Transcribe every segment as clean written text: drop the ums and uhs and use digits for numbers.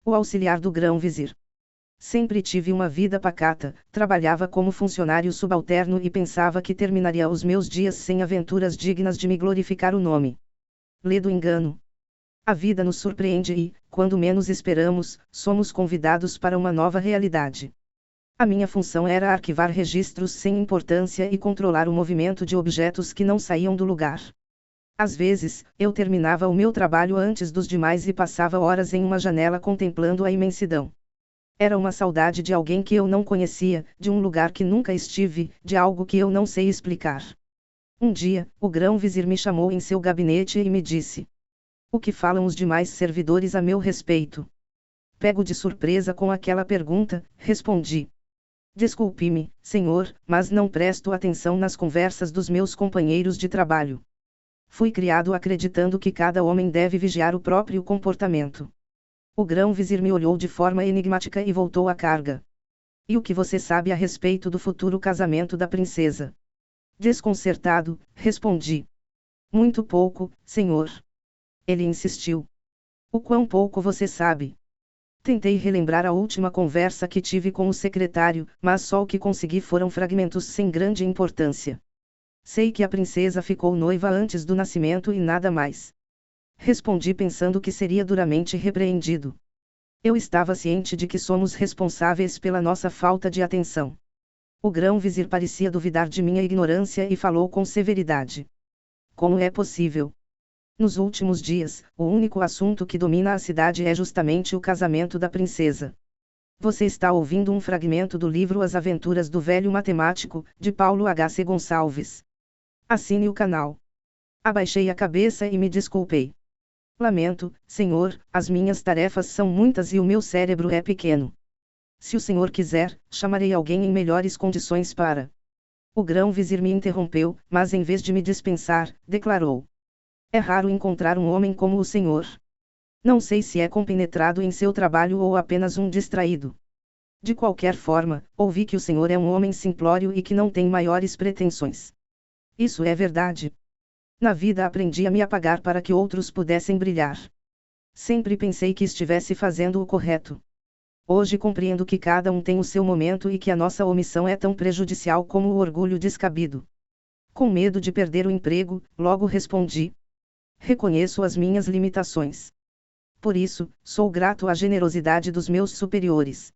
O auxiliar do grão-vizir. Sempre tive uma vida pacata, trabalhava como funcionário subalterno e pensava que terminaria os meus dias sem aventuras dignas de me glorificar o nome. Lê do engano. A vida nos surpreende e, quando menos esperamos, somos convidados para uma nova realidade. A minha função era arquivar registros sem importância e controlar o movimento de objetos que não saíam do lugar. Às vezes, eu terminava o meu trabalho antes dos demais e passava horas em uma janela contemplando a imensidão. Era uma saudade de alguém que eu não conhecia, de um lugar que nunca estive, de algo que eu não sei explicar. Um dia, o grão-vizir me chamou em seu gabinete e me disse: "O que falam os demais servidores a meu respeito?" Pego de surpresa com aquela pergunta, respondi: "Desculpe-me, senhor, mas não presto atenção nas conversas dos meus companheiros de trabalho. Fui criado acreditando que cada homem deve vigiar o próprio comportamento." O grão-vizir me olhou de forma enigmática e voltou à carga. "E o que você sabe a respeito do futuro casamento da princesa?" Desconcertado, respondi: "Muito pouco, senhor." Ele insistiu: "O quão pouco você sabe?" Tentei relembrar a última conversa que tive com o secretário, mas só o que consegui foram fragmentos sem grande importância. "Sei que a princesa ficou noiva antes do nascimento e nada mais." Respondi pensando que seria duramente repreendido. Eu estava ciente de que somos responsáveis pela nossa falta de atenção. O grão-vizir parecia duvidar de minha ignorância e falou com severidade: "Como é possível? Nos últimos dias, o único assunto que domina a cidade é justamente o casamento da princesa. Você está ouvindo um fragmento do livro As Aventuras do Velho Matemático, de Paulo H.C. Gonçalves. Assine o canal." Abaixei a cabeça e me desculpei. "Lamento, senhor, as minhas tarefas são muitas e o meu cérebro é pequeno. Se o senhor quiser, chamarei alguém em melhores condições para." O grão-vizir me interrompeu, mas em vez de me dispensar, declarou: "É raro encontrar um homem como o senhor. Não sei se é compenetrado em seu trabalho ou apenas um distraído. De qualquer forma, ouvi que o senhor é um homem simplório e que não tem maiores pretensões. Isso é verdade. Na vida aprendi a me apagar para que outros pudessem brilhar. Sempre pensei que estivesse fazendo o correto. Hoje compreendo que cada um tem o seu momento e que a nossa omissão é tão prejudicial como o orgulho descabido." Com medo de perder o emprego, logo respondi: "Reconheço as minhas limitações. Por isso, sou grato à generosidade dos meus superiores."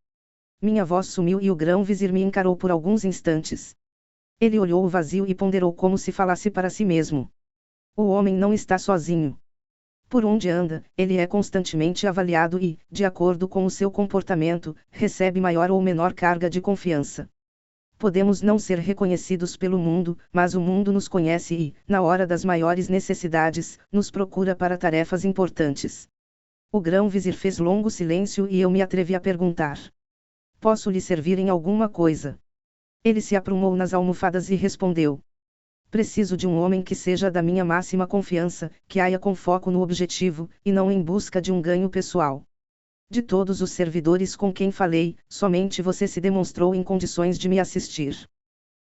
Minha voz sumiu e o grão-vizir me encarou por alguns instantes. Ele olhou o vazio e ponderou como se falasse para si mesmo. "O homem não está sozinho. Por onde anda, ele é constantemente avaliado e, de acordo com o seu comportamento, recebe maior ou menor carga de confiança. Podemos não ser reconhecidos pelo mundo, mas o mundo nos conhece e, na hora das maiores necessidades, nos procura para tarefas importantes." O grão-vizir fez longo silêncio e eu me atrevi a perguntar: "Posso lhe servir em alguma coisa?" Ele se aprumou nas almofadas e respondeu: "Preciso de um homem que seja da minha máxima confiança, que haja com foco no objetivo, e não em busca de um ganho pessoal. De todos os servidores com quem falei, somente você se demonstrou em condições de me assistir.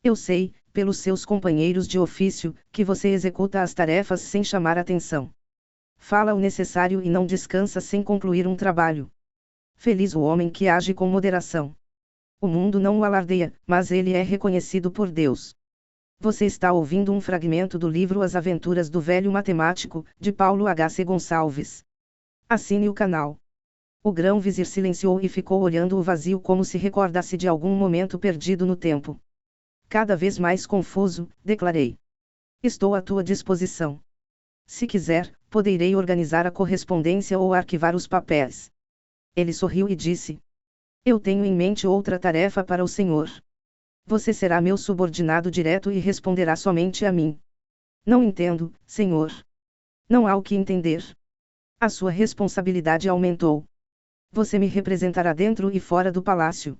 Eu sei, pelos seus companheiros de ofício, que você executa as tarefas sem chamar atenção. Fala o necessário e não descansa sem concluir um trabalho. Feliz o homem que age com moderação. O mundo não o alardeia, mas ele é reconhecido por Deus." Você está ouvindo um fragmento do livro As Aventuras do Velho Matemático, de Paulo H.C. Gonçalves. Assine o canal. O grão-vizir silenciou e ficou olhando o vazio como se recordasse de algum momento perdido no tempo. Cada vez mais confuso, declarei: "Estou à tua disposição. Se quiser, poderei organizar a correspondência ou arquivar os papéis." Ele sorriu e disse: "Eu tenho em mente outra tarefa para o senhor. Você será meu subordinado direto e responderá somente a mim." "Não entendo, senhor." "Não há o que entender. A sua responsabilidade aumentou. Você me representará dentro e fora do palácio."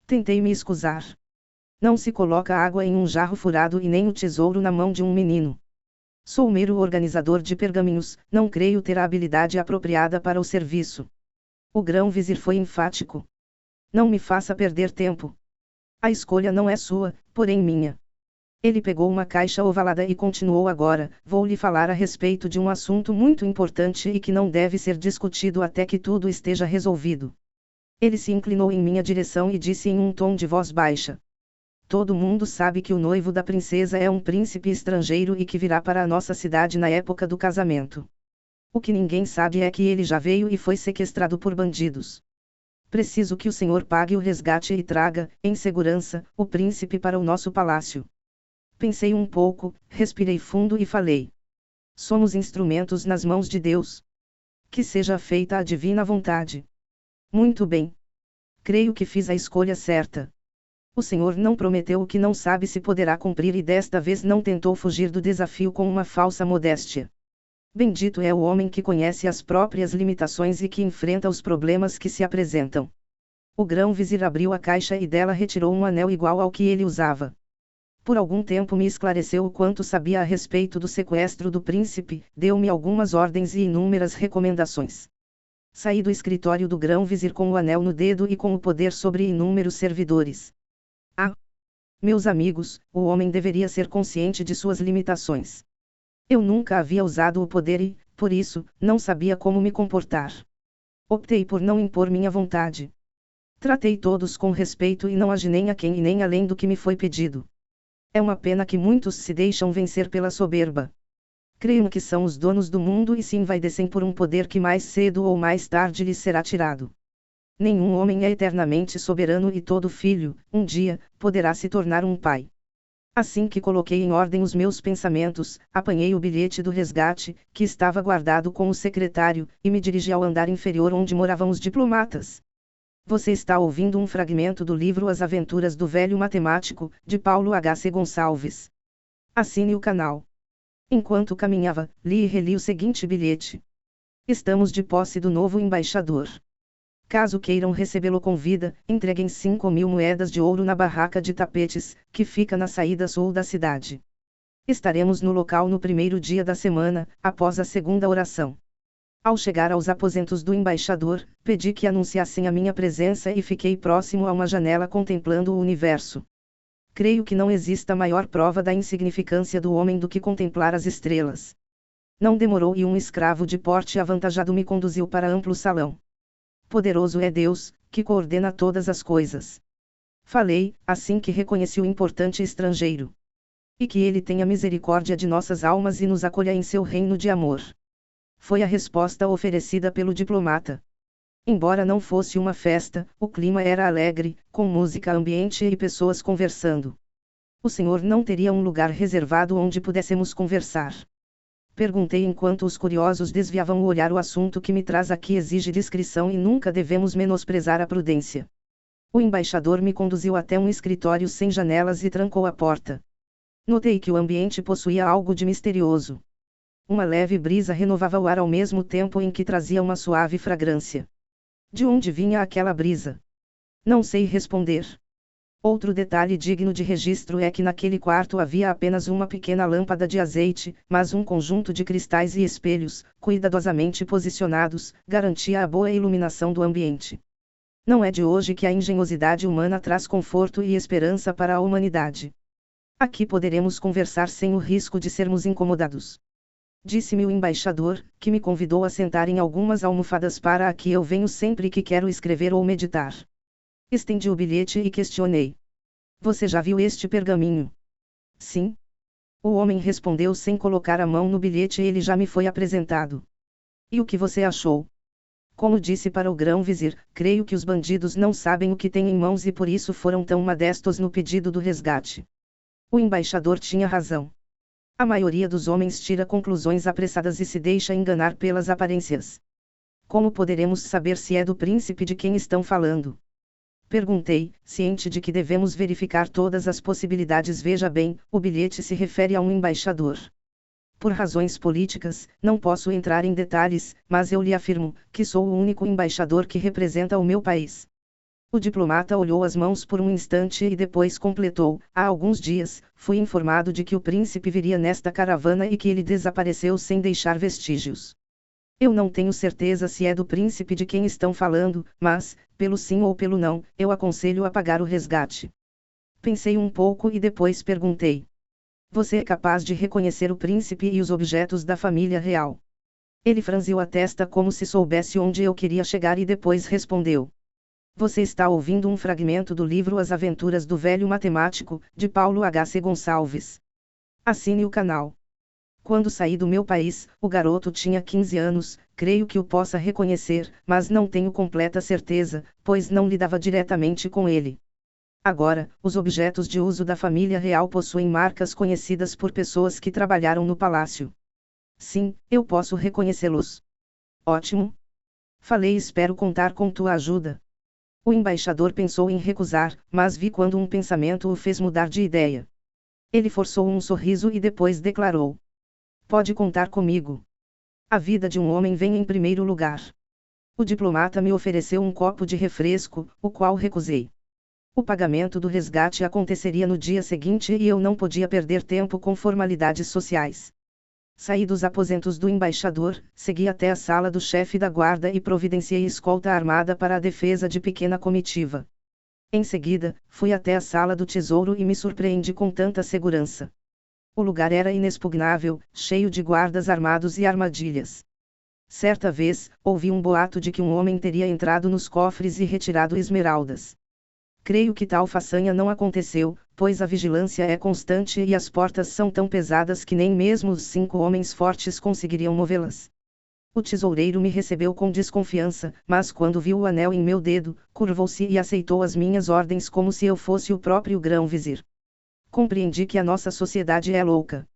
Tentei me excusar. "Não se coloca água em um jarro furado e nem o tesouro na mão de um menino. Sou mero organizador de pergaminhos, não creio ter a habilidade apropriada para o serviço." O grão-vizir foi enfático: "Não me faça perder tempo. A escolha não é sua, porém minha. Ele pegou uma caixa ovalada e continuou: agora, vou lhe falar a respeito de um assunto muito importante e que não deve ser discutido até que tudo esteja resolvido. Ele se inclinou em minha direção e disse em um tom de voz baixa: todo mundo sabe que o noivo da princesa é um príncipe estrangeiro e que virá para a nossa cidade na época do casamento. O que ninguém sabe é que ele já veio e foi sequestrado por bandidos. Preciso que o senhor pague o resgate e traga, em segurança, o príncipe para o nosso palácio. Pensei um pouco, respirei fundo e falei: somos instrumentos nas mãos de Deus. Que seja feita a divina vontade. Muito bem. Creio que fiz a escolha certa. O Senhor não prometeu o que não sabe se poderá cumprir e desta vez não tentou fugir do desafio com uma falsa modéstia. Bendito é o homem que conhece as próprias limitações e que enfrenta os problemas que se apresentam. O grão-vizir abriu a caixa e dela retirou um anel igual ao que ele usava. Por algum tempo me esclareceu o quanto sabia a respeito do sequestro do príncipe, deu-me algumas ordens e inúmeras recomendações. Saí do escritório do grão-vizir com o anel no dedo e com o poder sobre inúmeros servidores. Ah! Meus amigos, o homem deveria ser consciente de suas limitações. Eu nunca havia usado o poder e, por isso, não sabia como me comportar. Optei por não impor minha vontade. Tratei todos com respeito e não agi nem a quem e nem além do que me foi pedido. É uma pena que muitos se deixam vencer pela soberba. Creem que são os donos do mundo e se envaidecem por um poder que mais cedo ou mais tarde lhes será tirado. Nenhum homem é eternamente soberano e todo filho, um dia, poderá se tornar um pai. Assim que coloquei em ordem os meus pensamentos, apanhei o bilhete do resgate, que estava guardado com o secretário, e me dirigi ao andar inferior onde moravam os diplomatas. Você está ouvindo um fragmento do livro As Aventuras do Velho Matemático, de Paulo H.C. Gonçalves. Assine o canal. Enquanto caminhava, li e reli o seguinte bilhete. Estamos de posse do novo embaixador. Caso queiram recebê-lo com vida, entreguem 5.000 moedas de ouro na barraca de tapetes, que fica na saída sul da cidade. Estaremos no local no primeiro dia da semana, após a segunda oração. Ao chegar aos aposentos do embaixador, pedi que anunciassem a minha presença e fiquei próximo a uma janela contemplando o universo. Creio que não exista maior prova da insignificância do homem do que contemplar as estrelas. Não demorou e um escravo de porte avantajado me conduziu para amplo salão. Poderoso é Deus, que coordena todas as coisas. Falei, assim que reconheci o importante estrangeiro. E que ele tenha misericórdia de nossas almas e nos acolha em seu reino de amor. Foi a resposta oferecida pelo diplomata. Embora não fosse uma festa, o clima era alegre, com música ambiente e pessoas conversando. O senhor não teria um lugar reservado onde pudéssemos conversar? Perguntei enquanto os curiosos desviavam o olhar. O assunto que me traz aqui exige discrição e nunca devemos menosprezar a prudência. O embaixador me conduziu até um escritório sem janelas e trancou a porta. Notei que o ambiente possuía algo de misterioso. Uma leve brisa renovava o ar ao mesmo tempo em que trazia uma suave fragrância. De onde vinha aquela brisa? Não sei responder. Outro detalhe digno de registro é que naquele quarto havia apenas uma pequena lâmpada de azeite, mas um conjunto de cristais e espelhos, cuidadosamente posicionados, garantia a boa iluminação do ambiente. Não é de hoje que a engenhosidade humana traz conforto e esperança para a humanidade. Aqui poderemos conversar sem o risco de sermos incomodados. Disse-me o embaixador, que me convidou a sentar em algumas almofadas para a que eu venho sempre que quero escrever ou meditar. Estendi o bilhete e questionei. Você já viu este pergaminho? Sim. O homem respondeu sem colocar a mão no bilhete. Ele já me foi apresentado. E o que você achou? Como disse para o grão-vizir, creio que os bandidos não sabem o que têm em mãos e por isso foram tão modestos no pedido do resgate. O embaixador tinha razão. A maioria dos homens tira conclusões apressadas e se deixa enganar pelas aparências. Como poderemos saber se é do príncipe de quem estão falando? Perguntei, ciente de que devemos verificar todas as possibilidades. Veja bem, o bilhete se refere a um embaixador. Por razões políticas, não posso entrar em detalhes, mas eu lhe afirmo, que sou o único embaixador que representa o meu país. O diplomata olhou as mãos por um instante e depois completou: há alguns dias, fui informado de que o príncipe viria nesta caravana e que ele desapareceu sem deixar vestígios. Eu não tenho certeza se é do príncipe de quem estão falando, mas, pelo sim ou pelo não, eu aconselho a pagar o resgate. Pensei um pouco e depois perguntei: Você é capaz de reconhecer o príncipe e os objetos da família real. Ele franziu a testa como se soubesse onde eu queria chegar e depois respondeu. Você está ouvindo um fragmento do livro As Aventuras do Velho Matemático, de Paulo H.C. Gonçalves. Assine o canal. Quando saí do meu país, o garoto tinha 15 anos, creio que o possa reconhecer, mas não tenho completa certeza, pois não lidava diretamente com ele. Agora, os objetos de uso da família real possuem marcas conhecidas por pessoas que trabalharam no palácio. Sim, eu posso reconhecê-los. Ótimo. Falei e espero contar com tua ajuda. O embaixador pensou em recusar, mas vi quando um pensamento o fez mudar de ideia. Ele forçou um sorriso e depois declarou: Pode contar comigo. A vida de um homem vem em primeiro lugar. O diplomata me ofereceu um copo de refresco, o qual recusei. O pagamento do resgate aconteceria no dia seguinte e eu não podia perder tempo com formalidades sociais. Saí dos aposentos do embaixador, segui até a sala do chefe da guarda e providenciei escolta armada para a defesa de pequena comitiva. Em seguida, fui até a sala do tesouro e me surpreendi com tanta segurança. O lugar era inexpugnável, cheio de guardas armados e armadilhas. Certa vez, ouvi um boato de que um homem teria entrado nos cofres e retirado esmeraldas. Creio que tal façanha não aconteceu, pois a vigilância é constante e as portas são tão pesadas que nem mesmo os 5 homens fortes conseguiriam movê-las. O tesoureiro me recebeu com desconfiança, mas quando viu o anel em meu dedo, curvou-se e aceitou as minhas ordens como se eu fosse o próprio grão-vizir. Compreendi que a nossa sociedade é louca.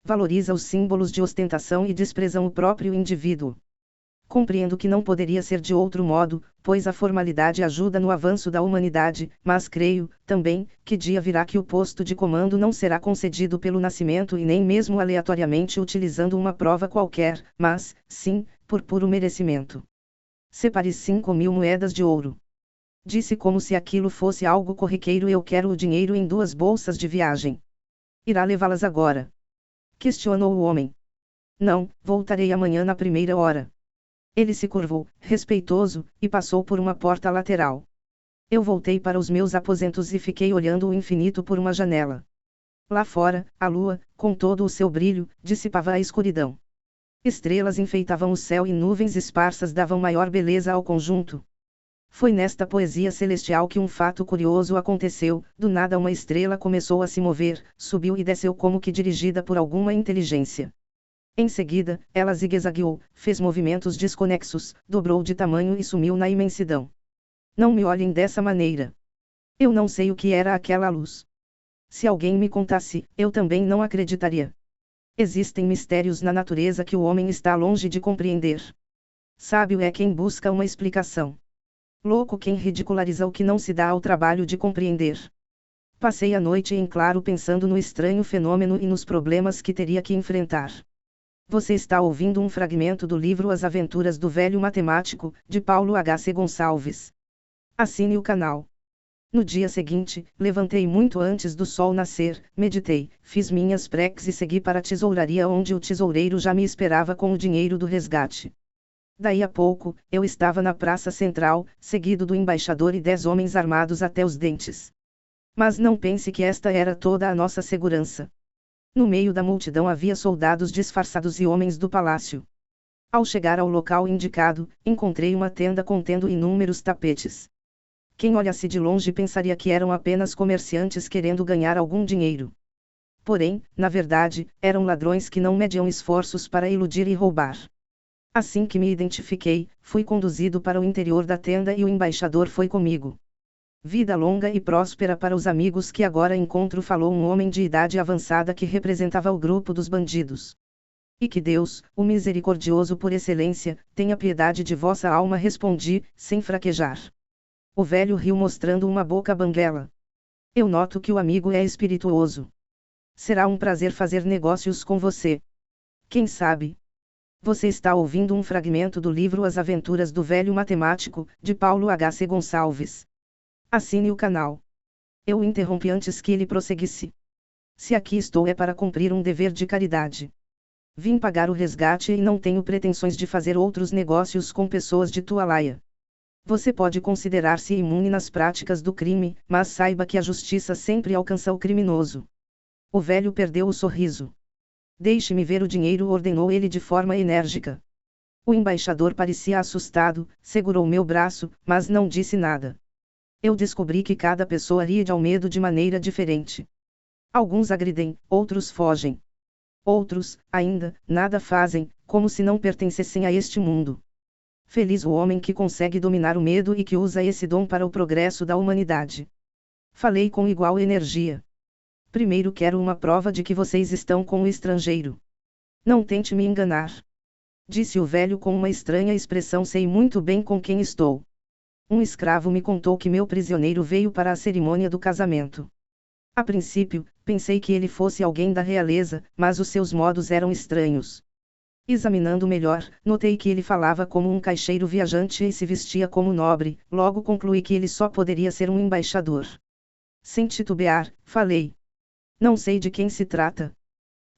Valoriza os símbolos de ostentação e despreza o próprio indivíduo. Compreendo que não poderia ser de outro modo, pois a formalidade ajuda no avanço da humanidade, mas creio, também, que dia virá que o posto de comando não será concedido pelo nascimento e nem mesmo aleatoriamente utilizando uma prova qualquer, mas, sim, por puro merecimento. Separe 5.000 moedas de ouro. Disse como se aquilo fosse algo corriqueiro. Eu quero o dinheiro em 2 bolsas de viagem. Irá levá-las agora? Questionou o homem. Não, voltarei amanhã na primeira hora. Ele se curvou, respeitoso, e passou por uma porta lateral. Eu voltei para os meus aposentos e fiquei olhando o infinito por uma janela. Lá fora, a lua, com todo o seu brilho, dissipava a escuridão. Estrelas enfeitavam o céu e nuvens esparsas davam maior beleza ao conjunto. Foi nesta poesia celestial que um fato curioso aconteceu. Do nada uma estrela começou a se mover, subiu e desceu como que dirigida por alguma inteligência. Em seguida, ela zigue-zagueou, fez movimentos desconexos, dobrou de tamanho e sumiu na imensidão. Não me olhem dessa maneira. Eu não sei o que era aquela luz. Se alguém me contasse, eu também não acreditaria. Existem mistérios na natureza que o homem está longe de compreender. Sábio é quem busca uma explicação. Louco quem ridiculariza o que não se dá ao trabalho de compreender. Passei a noite em claro pensando no estranho fenômeno e nos problemas que teria que enfrentar. Você está ouvindo um fragmento do livro As Aventuras do Velho Matemático, de Paulo H.C. Gonçalves. Assine o canal. No dia seguinte, levantei muito antes do sol nascer, meditei, fiz minhas preces e segui para a tesouraria onde o tesoureiro já me esperava com o dinheiro do resgate. Daí a pouco, eu estava na praça central, seguido do embaixador e 10 homens armados até os dentes. Mas não pense que esta era toda a nossa segurança. No meio da multidão havia soldados disfarçados e homens do palácio. Ao chegar ao local indicado, encontrei uma tenda contendo inúmeros tapetes. Quem olhasse de longe pensaria que eram apenas comerciantes querendo ganhar algum dinheiro. Porém, na verdade, eram ladrões que não mediam esforços para iludir e roubar. Assim que me identifiquei, fui conduzido para o interior da tenda e o embaixador foi comigo. Vida longa e próspera para os amigos que agora encontro, falou um homem de idade avançada que representava o grupo dos bandidos. E que Deus, o misericordioso por excelência, tenha piedade de vossa alma, respondi, sem fraquejar. O velho riu mostrando uma boca banguela. Eu noto que o amigo é espirituoso. Será um prazer fazer negócios com você. Quem sabe? Você está ouvindo um fragmento do livro As Aventuras do Velho Matemático, de Paulo H.C. Gonçalves. Assine o canal. Eu o interrompi antes que ele prosseguisse. Se aqui estou é para cumprir um dever de caridade. Vim pagar o resgate e não tenho pretensões de fazer outros negócios com pessoas de tua laia. Você pode considerar-se imune nas práticas do crime, mas saiba que a justiça sempre alcança o criminoso. O velho perdeu o sorriso. Deixe-me ver o dinheiro, ordenou ele de forma enérgica. O embaixador parecia assustado, segurou meu braço, mas não disse nada. Eu descobri que cada pessoa reage ao medo de maneira diferente. Alguns agridem, outros fogem. Outros, ainda, nada fazem, como se não pertencessem a este mundo. Feliz o homem que consegue dominar o medo e que usa esse dom para o progresso da humanidade. Falei com igual energia. Primeiro quero uma prova de que vocês estão com o estrangeiro. Não tente me enganar. Disse o velho com uma estranha expressão. Sei muito bem com quem estou. Um escravo me contou que meu prisioneiro veio para a cerimônia do casamento. A princípio, pensei que ele fosse alguém da realeza, mas os seus modos eram estranhos. Examinando melhor, notei que ele falava como um caixeiro viajante e se vestia como nobre, logo concluí que ele só poderia ser um embaixador. Sem titubear, falei. Não sei de quem se trata.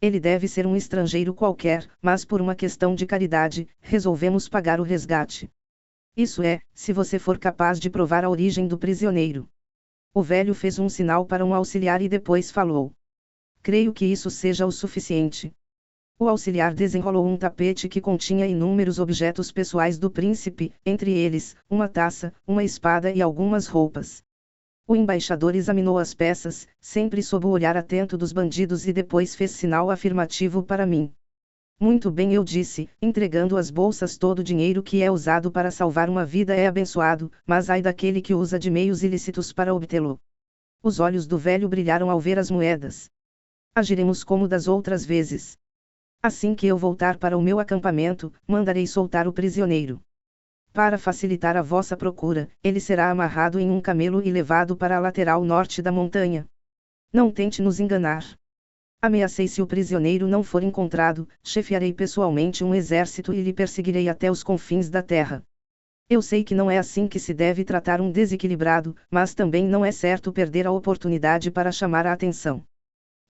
Ele deve ser um estrangeiro qualquer, mas por uma questão de caridade, resolvemos pagar o resgate. Isso é, se você for capaz de provar a origem do prisioneiro. O velho fez um sinal para um auxiliar e depois falou. Creio que isso seja o suficiente. O auxiliar desenrolou um tapete que continha inúmeros objetos pessoais do príncipe, entre eles, uma taça, uma espada e algumas roupas. O embaixador examinou as peças, sempre sob o olhar atento dos bandidos e depois fez sinal afirmativo para mim. Muito bem, eu disse, entregando as bolsas. Todo o dinheiro que é usado para salvar uma vida é abençoado, mas ai daquele que usa de meios ilícitos para obtê-lo. Os olhos do velho brilharam ao ver as moedas. Agiremos como das outras vezes. Assim que eu voltar para o meu acampamento, mandarei soltar o prisioneiro. Para facilitar a vossa procura, ele será amarrado em um camelo e levado para a lateral norte da montanha. Não tente nos enganar. Ameacei: se o prisioneiro não for encontrado, chefiarei pessoalmente um exército e lhe perseguirei até os confins da terra. Eu sei que não é assim que se deve tratar um desequilibrado, mas também não é certo perder a oportunidade para chamar a atenção.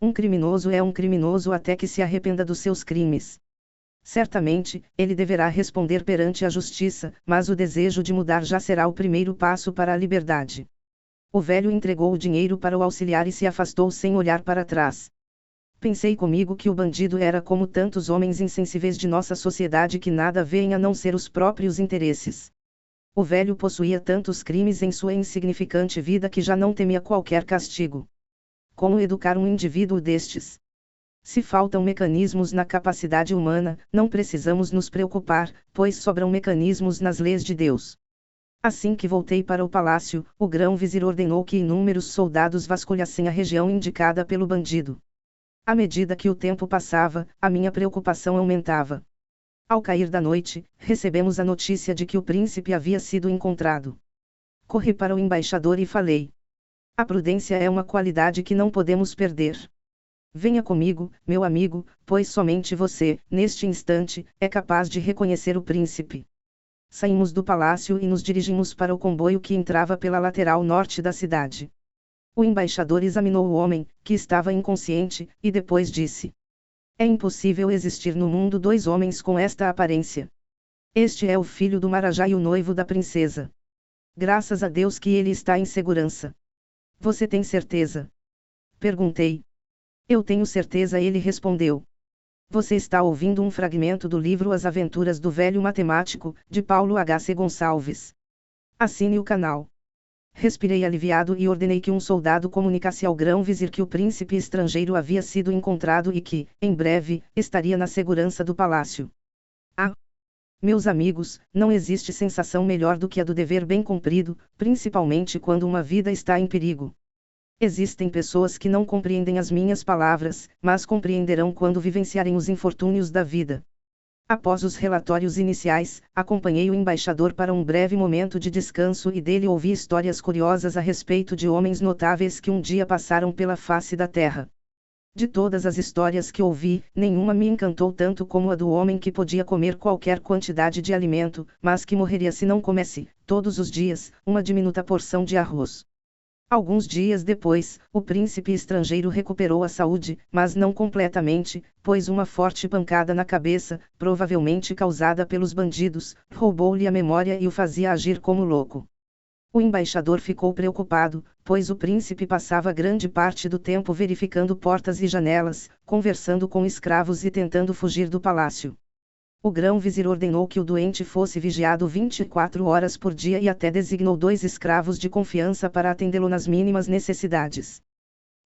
Um criminoso é um criminoso até que se arrependa dos seus crimes. Certamente, ele deverá responder perante a justiça, mas o desejo de mudar já será o primeiro passo para a liberdade. O velho entregou o dinheiro para o auxiliar e se afastou sem olhar para trás. Pensei comigo que o bandido era como tantos homens insensíveis de nossa sociedade que nada veem a não ser os próprios interesses. O velho possuía tantos crimes em sua insignificante vida que já não temia qualquer castigo. Como educar um indivíduo destes? Se faltam mecanismos na capacidade humana, não precisamos nos preocupar, pois sobram mecanismos nas leis de Deus. Assim que voltei para o palácio, o grão-vizir ordenou que inúmeros soldados vasculhassem a região indicada pelo bandido. À medida que o tempo passava, a minha preocupação aumentava. Ao cair da noite, recebemos a notícia de que o príncipe havia sido encontrado. Corri para o embaixador e falei. A prudência é uma qualidade que não podemos perder. Venha comigo, meu amigo, pois somente você, neste instante, é capaz de reconhecer o príncipe. Saímos do palácio e nos dirigimos para o comboio que entrava pela lateral norte da cidade. O embaixador examinou o homem, que estava inconsciente, e depois disse. É impossível existir no mundo dois homens com esta aparência. Este é o filho do Marajá e o noivo da princesa. Graças a Deus que ele está em segurança. Você tem certeza? Perguntei. Eu tenho certeza, ele respondeu. Você está ouvindo um fragmento do livro As Aventuras do Velho Matemático, de Paulo H.C. Gonçalves. Assine o canal. Respirei aliviado e ordenei que um soldado comunicasse ao grão-vizir que o príncipe estrangeiro havia sido encontrado e que, em breve, estaria na segurança do palácio. Ah! Meus amigos, não existe sensação melhor do que a do dever bem cumprido, principalmente quando uma vida está em perigo. Existem pessoas que não compreendem as minhas palavras, mas compreenderão quando vivenciarem os infortúnios da vida. Após os relatórios iniciais, acompanhei o embaixador para um breve momento de descanso e dele ouvi histórias curiosas a respeito de homens notáveis que um dia passaram pela face da terra. De todas as histórias que ouvi, nenhuma me encantou tanto como a do homem que podia comer qualquer quantidade de alimento, mas que morreria se não comesse, todos os dias, uma diminuta porção de arroz. Alguns dias depois, o príncipe estrangeiro recuperou a saúde, mas não completamente, pois uma forte pancada na cabeça, provavelmente causada pelos bandidos, roubou-lhe a memória e o fazia agir como louco. O embaixador ficou preocupado, pois o príncipe passava grande parte do tempo verificando portas e janelas, conversando com escravos e tentando fugir do palácio. O grão-vizir ordenou que o doente fosse vigiado 24 horas por dia e até designou 2 escravos de confiança para atendê-lo nas mínimas necessidades.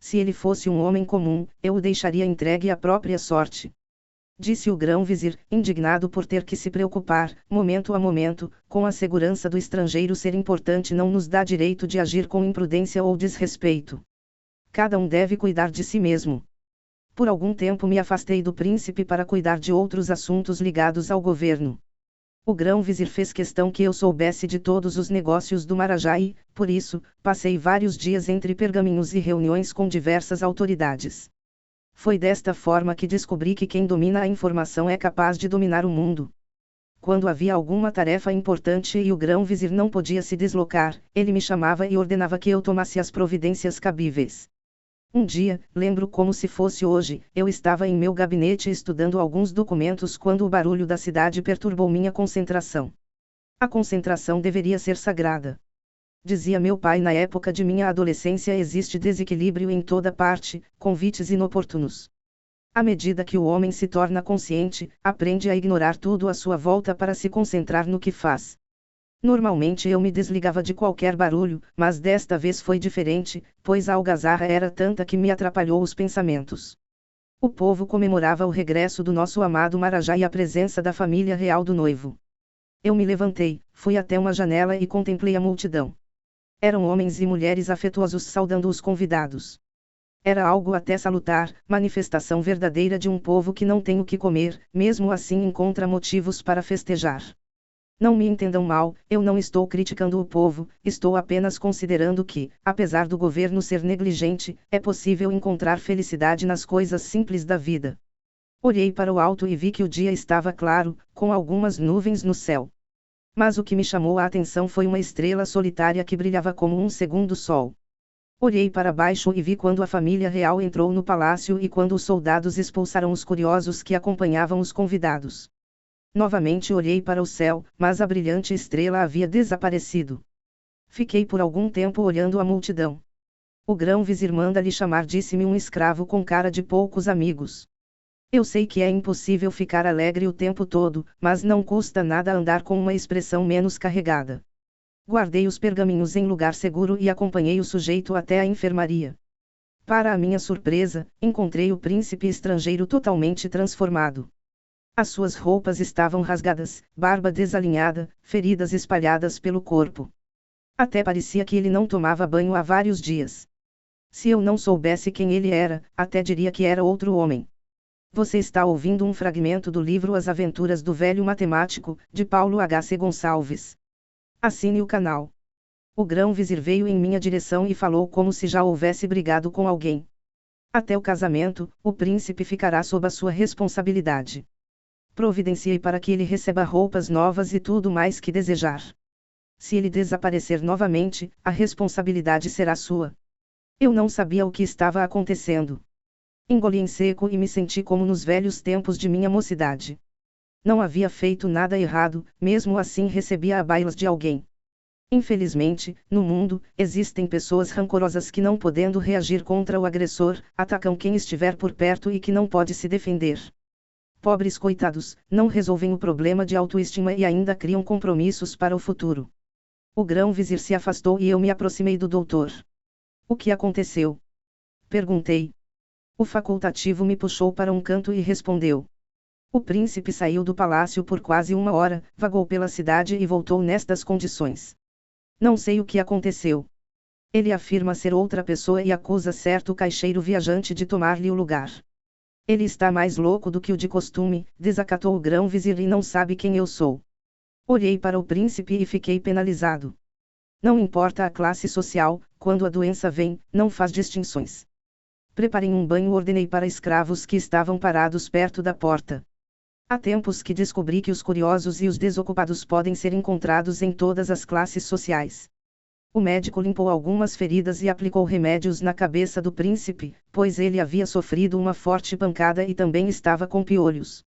Se ele fosse um homem comum, eu o deixaria entregue à própria sorte. Disse o grão-vizir, indignado por ter que se preocupar, momento a momento, com a segurança do estrangeiro. Ser importante não nos dá direito de agir com imprudência ou desrespeito. Cada um deve cuidar de si mesmo. Por algum tempo me afastei do príncipe para cuidar de outros assuntos ligados ao governo. O grão-vizir fez questão que eu soubesse de todos os negócios do Marajá e, por isso, passei vários dias entre pergaminhos e reuniões com diversas autoridades. Foi desta forma que descobri que quem domina a informação é capaz de dominar o mundo. Quando havia alguma tarefa importante e o grão-vizir não podia se deslocar, ele me chamava e ordenava que eu tomasse as providências cabíveis. Um dia, lembro como se fosse hoje, eu estava em meu gabinete estudando alguns documentos quando o barulho da cidade perturbou minha concentração. A concentração deveria ser sagrada. Dizia meu pai na época de minha adolescência: existe desequilíbrio em toda parte, convites inoportunos. À medida que o homem se torna consciente, aprende a ignorar tudo à sua volta para se concentrar no que faz. Normalmente eu me desligava de qualquer barulho, mas desta vez foi diferente, pois a algazarra era tanta que me atrapalhou os pensamentos. O povo comemorava o regresso do nosso amado Marajá e a presença da família real do noivo. Eu me levantei, fui até uma janela e contemplei a multidão. Eram homens e mulheres afetuosos saudando os convidados. Era algo até salutar, manifestação verdadeira de um povo que não tem o que comer, mesmo assim encontra motivos para festejar. Não me entendam mal, eu não estou criticando o povo, estou apenas considerando que, apesar do governo ser negligente, é possível encontrar felicidade nas coisas simples da vida. Olhei para o alto e vi que o dia estava claro, com algumas nuvens no céu. Mas o que me chamou a atenção foi uma estrela solitária que brilhava como um segundo sol. Olhei para baixo e vi quando a família real entrou no palácio e quando os soldados expulsaram os curiosos que acompanhavam os convidados. Novamente olhei para o céu, mas a brilhante estrela havia desaparecido. Fiquei por algum tempo olhando a multidão. O grão-vizir manda lhe chamar, disse-me um escravo com cara de poucos amigos. Eu sei que é impossível ficar alegre o tempo todo, mas não custa nada andar com uma expressão menos carregada. Guardei os pergaminhos em lugar seguro e acompanhei o sujeito até a enfermaria. Para a minha surpresa, encontrei o príncipe estrangeiro totalmente transformado. As suas roupas estavam rasgadas, barba desalinhada, feridas espalhadas pelo corpo. Até parecia que ele não tomava banho há vários dias. Se eu não soubesse quem ele era, até diria que era outro homem. Você está ouvindo um fragmento do livro As Aventuras do Velho Matemático, de Paulo H.C. Gonçalves. Assine o canal. O grão-vizir veio em minha direção e falou como se já houvesse brigado com alguém. Até o casamento, o príncipe ficará sob a sua responsabilidade. Providenciei para que ele receba roupas novas e tudo mais que desejar. Se ele desaparecer novamente, a responsabilidade será sua. Eu não sabia o que estava acontecendo. Engoli em seco e me senti como nos velhos tempos de minha mocidade. Não havia feito nada errado, mesmo assim recebia a bailas de alguém. Infelizmente, no mundo, existem pessoas rancorosas que, não podendo reagir contra o agressor, atacam quem estiver por perto e que não pode se defender. Pobres coitados, não resolvem o problema de autoestima e ainda criam compromissos para o futuro. O grão-vizir se afastou e eu me aproximei do doutor. O que aconteceu? Perguntei. O facultativo me puxou para um canto e respondeu. O príncipe saiu do palácio por quase 1 hora, vagou pela cidade e voltou nestas condições. Não sei o que aconteceu. Ele afirma ser outra pessoa e acusa certo caixeiro viajante de tomar-lhe o lugar. Ele está mais louco do que o de costume, desacatou o grão-vizir, e não sabe quem eu sou. Olhei para o príncipe e fiquei penalizado. Não importa a classe social, quando a doença vem, não faz distinções. Preparem um banho, ordenei para escravos que estavam parados perto da porta. Há tempos que descobri que os curiosos e os desocupados podem ser encontrados em todas as classes sociais. O médico limpou algumas feridas e aplicou remédios na cabeça do príncipe, pois ele havia sofrido uma forte pancada e também estava com piolhos.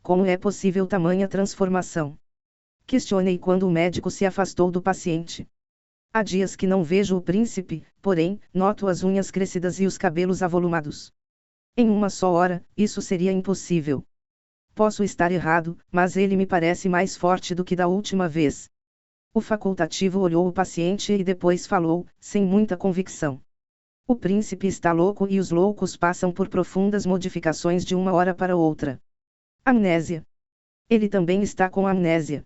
Como é possível tamanha transformação? Questionei quando o médico se afastou do paciente. Há dias que não vejo o príncipe, porém, noto as unhas crescidas e os cabelos avolumados. Em uma só hora, isso seria impossível. Posso estar errado, mas ele me parece mais forte do que da última vez. O facultativo olhou o paciente e depois falou, sem muita convicção. O príncipe está louco e os loucos passam por profundas modificações de uma hora para outra. Amnésia. Ele também está com amnésia.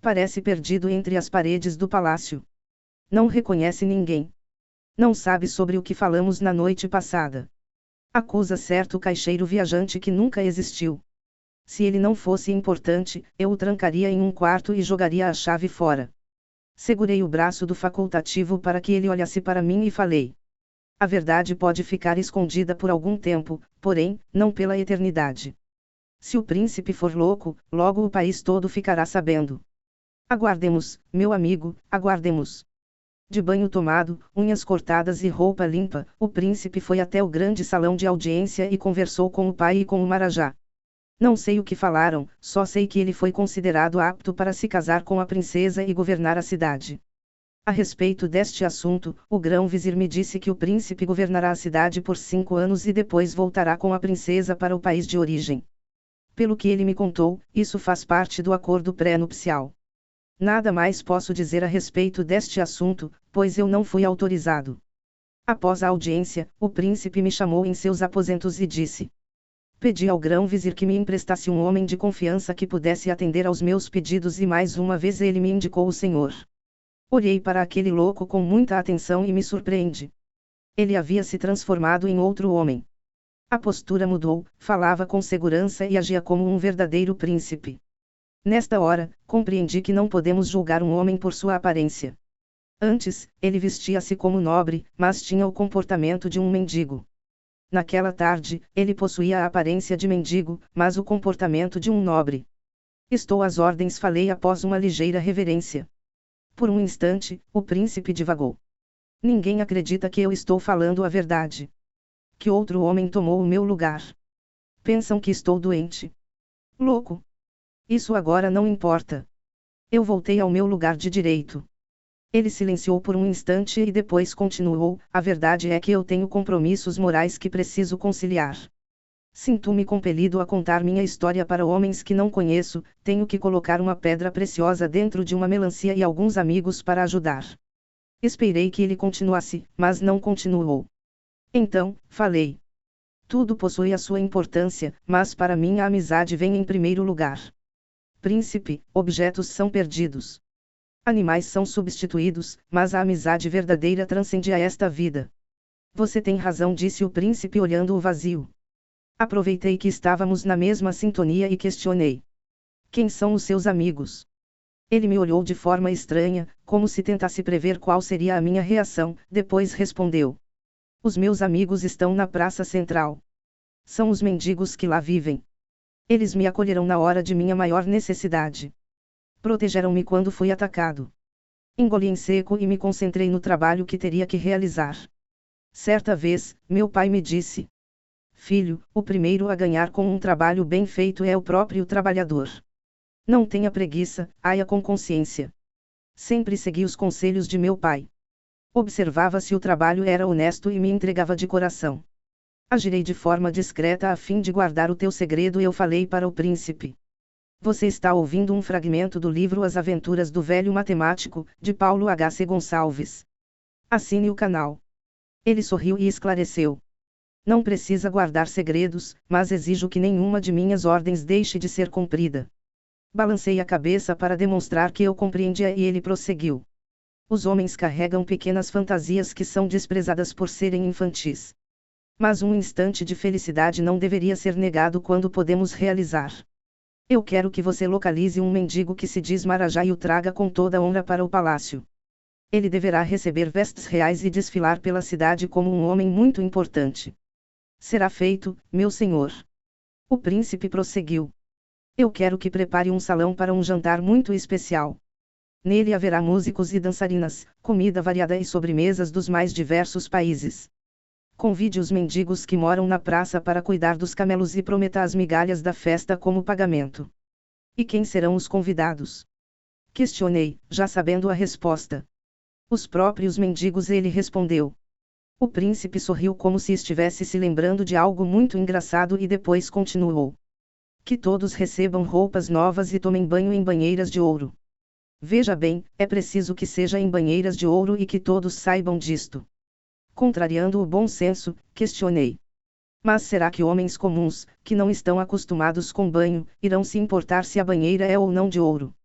Parece perdido entre as paredes do palácio. Não reconhece ninguém. Não sabe sobre o que falamos na noite passada. Acusa certo caixeiro viajante que nunca existiu. Se ele não fosse importante, eu o trancaria em um quarto e jogaria a chave fora. Segurei o braço do facultativo para que ele olhasse para mim e falei. A verdade pode ficar escondida por algum tempo, porém, não pela eternidade. Se o príncipe for louco, logo o país todo ficará sabendo. Aguardemos, meu amigo, aguardemos. De banho tomado, unhas cortadas e roupa limpa, o príncipe foi até o grande salão de audiência e conversou com o pai e com o marajá. Não sei o que falaram, só sei que ele foi considerado apto para se casar com a princesa e governar a cidade. A respeito deste assunto, o grão-vizir me disse que o príncipe governará a cidade por 5 anos e depois voltará com a princesa para o país de origem. Pelo que ele me contou, isso faz parte do acordo pré-nupcial. Nada mais posso dizer a respeito deste assunto, pois eu não fui autorizado. Após a audiência, o príncipe me chamou em seus aposentos e disse: Pedi ao grão-vizir que me emprestasse um homem de confiança que pudesse atender aos meus pedidos e mais uma vez ele me indicou o senhor. Olhei para aquele louco com muita atenção e me surpreendi. Ele havia se transformado em outro homem. A postura mudou, falava com segurança e agia como um verdadeiro príncipe. Nesta hora, compreendi que não podemos julgar um homem por sua aparência. Antes, ele vestia-se como nobre, mas tinha o comportamento de um mendigo. Naquela tarde, ele possuía a aparência de mendigo, mas o comportamento de um nobre. Estou às ordens, falei após uma ligeira reverência. Por um instante, o príncipe divagou. Ninguém acredita que eu estou falando a verdade. Que outro homem tomou o meu lugar. Pensam que estou doente. Louco. Isso agora não importa. Eu voltei ao meu lugar de direito. Ele silenciou por um instante e depois continuou: a verdade é que eu tenho compromissos morais que preciso conciliar. Sinto-me compelido a contar minha história para homens que não conheço, tenho que colocar uma pedra preciosa dentro de uma melancia e alguns amigos para ajudar. Esperei que ele continuasse, mas não continuou. Então, falei. Tudo possui a sua importância, mas para mim a amizade vem em primeiro lugar. Príncipe, objetos são perdidos. Animais são substituídos, mas a amizade verdadeira transcende a esta vida. Você tem razão, disse o príncipe olhando o vazio. Aproveitei que estávamos na mesma sintonia e questionei. Quem são os seus amigos? Ele me olhou de forma estranha, como se tentasse prever qual seria a minha reação, depois respondeu. Os meus amigos estão na praça central. São os mendigos que lá vivem. Eles me acolherão na hora de minha maior necessidade. Protegeram-me quando fui atacado. Engoli em seco e me concentrei no trabalho que teria que realizar. Certa vez, meu pai me disse: Filho, o primeiro a ganhar com um trabalho bem feito é o próprio trabalhador. Não tenha preguiça, haja com consciência. Sempre segui os conselhos de meu pai. Observava se o trabalho era honesto e me entregava de coração. Agirei de forma discreta a fim de guardar o teu segredo, eu falei para o príncipe. Você está ouvindo um fragmento do livro As Aventuras do Velho Matemático, de Paulo H.C. Gonçalves. Assine o canal. Ele sorriu e esclareceu. Não precisa guardar segredos, mas exijo que nenhuma de minhas ordens deixe de ser cumprida. Balancei a cabeça para demonstrar que eu compreendia e ele prosseguiu. Os homens carregam pequenas fantasias que são desprezadas por serem infantis. Mas um instante de felicidade não deveria ser negado quando podemos realizar. Eu quero que você localize um mendigo que se diz Marajá e o traga com toda honra para o palácio. Ele deverá receber vestes reais e desfilar pela cidade como um homem muito importante. Será feito, meu senhor. O príncipe prosseguiu. Eu quero que prepare um salão para um jantar muito especial. Nele haverá músicos e dançarinas, comida variada e sobremesas dos mais diversos países. Convide os mendigos que moram na praça para cuidar dos camelos e prometa as migalhas da festa como pagamento. E quem serão os convidados? Questionei, já sabendo a resposta. Os próprios mendigos, ele respondeu. O príncipe sorriu como se estivesse se lembrando de algo muito engraçado e depois continuou. Que todos recebam roupas novas e tomem banho em banheiras de ouro. Veja bem, é preciso que seja em banheiras de ouro e que todos saibam disto. Contrariando o bom senso, questionei. Mas será que homens comuns, que não estão acostumados com banho, irão se importar se a banheira é ou não de ouro?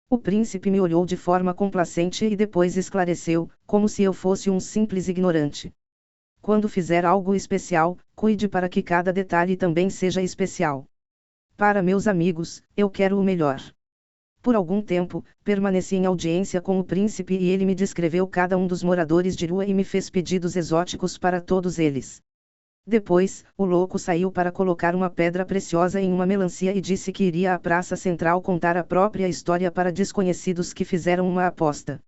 O príncipe me olhou de forma complacente e depois esclareceu, como se eu fosse um simples ignorante. Quando fizer algo especial, cuide para que cada detalhe também seja especial. Para meus amigos, eu quero o melhor. Por algum tempo, permaneci em audiência com o príncipe e ele me descreveu cada um dos moradores de rua e me fez pedidos exóticos para todos eles. Depois, o louco saiu para colocar uma pedra preciosa em uma melancia e disse que iria à praça central contar a própria história para desconhecidos que fizeram uma aposta.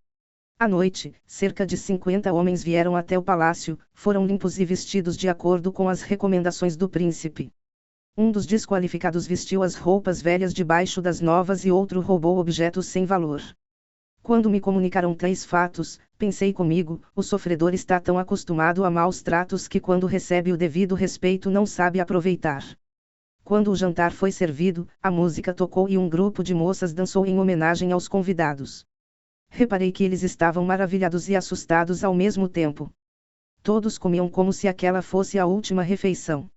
À noite, cerca de 50 homens vieram até o palácio, foram limpos e vestidos de acordo com as recomendações do príncipe. Um dos desqualificados vestiu as roupas velhas debaixo das novas e outro roubou objetos sem valor. Quando me comunicaram tais fatos, pensei comigo, o sofredor está tão acostumado a maus tratos que quando recebe o devido respeito não sabe aproveitar. Quando o jantar foi servido, a música tocou e um grupo de moças dançou em homenagem aos convidados. Reparei que eles estavam maravilhados e assustados ao mesmo tempo. Todos comiam como se aquela fosse a última refeição.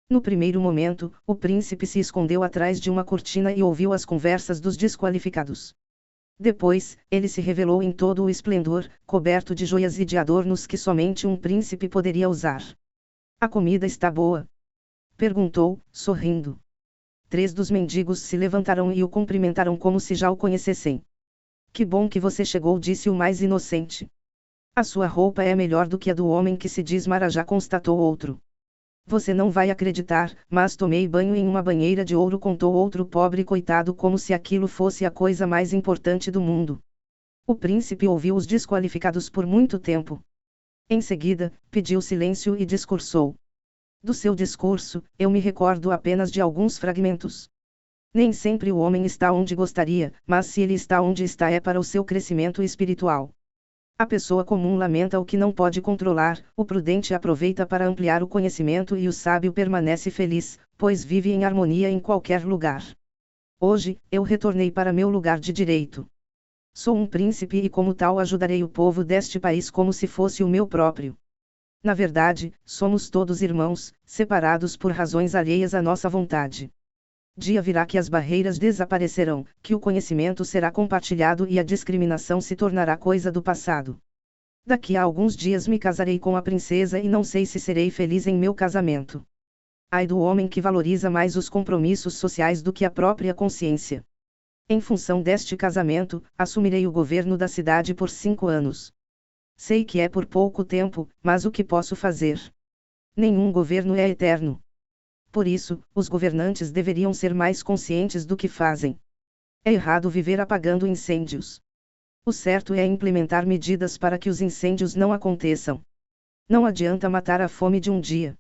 No primeiro momento, o príncipe se escondeu atrás de uma cortina e ouviu as conversas dos desqualificados. Depois, ele se revelou em todo o esplendor, coberto de joias e de adornos que somente um príncipe poderia usar. A comida está boa? Perguntou, sorrindo. 3 dos mendigos se levantaram e o cumprimentaram como se já o conhecessem. Que bom que você chegou, disse o mais inocente. A sua roupa é melhor do que a do homem que se diz Marajá, constatou outro. Você não vai acreditar, mas tomei banho em uma banheira de ouro, contou outro pobre coitado como se aquilo fosse a coisa mais importante do mundo. O príncipe ouviu os desqualificados por muito tempo. Em seguida, pediu silêncio e discursou. Do seu discurso, eu me recordo apenas de alguns fragmentos. Nem sempre o homem está onde gostaria, mas se ele está onde está é para o seu crescimento espiritual. A pessoa comum lamenta o que não pode controlar, o prudente aproveita para ampliar o conhecimento e o sábio permanece feliz, pois vive em harmonia em qualquer lugar. Hoje, eu retornei para meu lugar de direito. Sou um príncipe e como tal ajudarei o povo deste país como se fosse o meu próprio. Na verdade, somos todos irmãos, separados por razões alheias à nossa vontade. Dia virá que as barreiras desaparecerão, que o conhecimento será compartilhado e a discriminação se tornará coisa do passado. Daqui a alguns dias me casarei com a princesa e não sei se serei feliz em meu casamento. Ai do homem que valoriza mais os compromissos sociais do que a própria consciência. Em função deste casamento, assumirei o governo da cidade por 5 anos. Sei que é por pouco tempo, mas o que posso fazer? Nenhum governo é eterno. Por isso, os governantes deveriam ser mais conscientes do que fazem. É errado viver apagando incêndios. O certo é implementar medidas para que os incêndios não aconteçam. Não adianta matar a fome de um dia.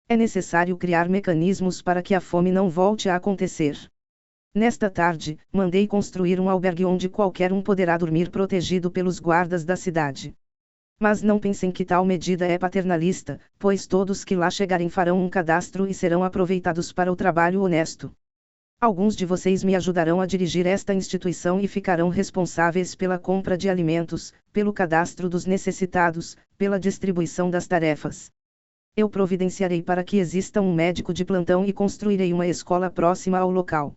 É necessário criar mecanismos para que a fome não volte a acontecer. Nesta tarde, mandei construir um albergue onde qualquer um poderá dormir protegido pelos guardas da cidade. Mas não pensem que tal medida é paternalista, pois todos que lá chegarem farão um cadastro e serão aproveitados para o trabalho honesto. Alguns de vocês me ajudarão a dirigir esta instituição e ficarão responsáveis pela compra de alimentos, pelo cadastro dos necessitados, pela distribuição das tarefas. Eu providenciarei para que exista um médico de plantão e construirei uma escola próxima ao local.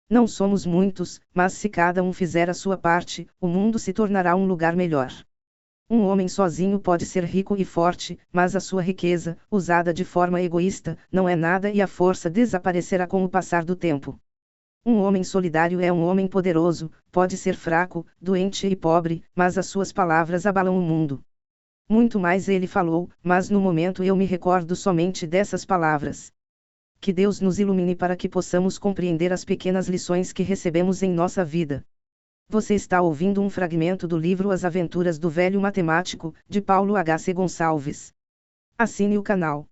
Não somos muitos, mas se cada um fizer a sua parte, o mundo se tornará um lugar melhor. Um homem sozinho pode ser rico e forte, mas a sua riqueza, usada de forma egoísta, não é nada e a força desaparecerá com o passar do tempo. Um homem solidário é um homem poderoso, pode ser fraco, doente e pobre, mas as suas palavras abalam o mundo. Muito mais ele falou, mas no momento eu me recordo somente dessas palavras. Que Deus nos ilumine para que possamos compreender as pequenas lições que recebemos em nossa vida. Você está ouvindo um fragmento do livro As Aventuras do Velho Matemático, de Paulo H. C. Gonçalves. Assine o canal.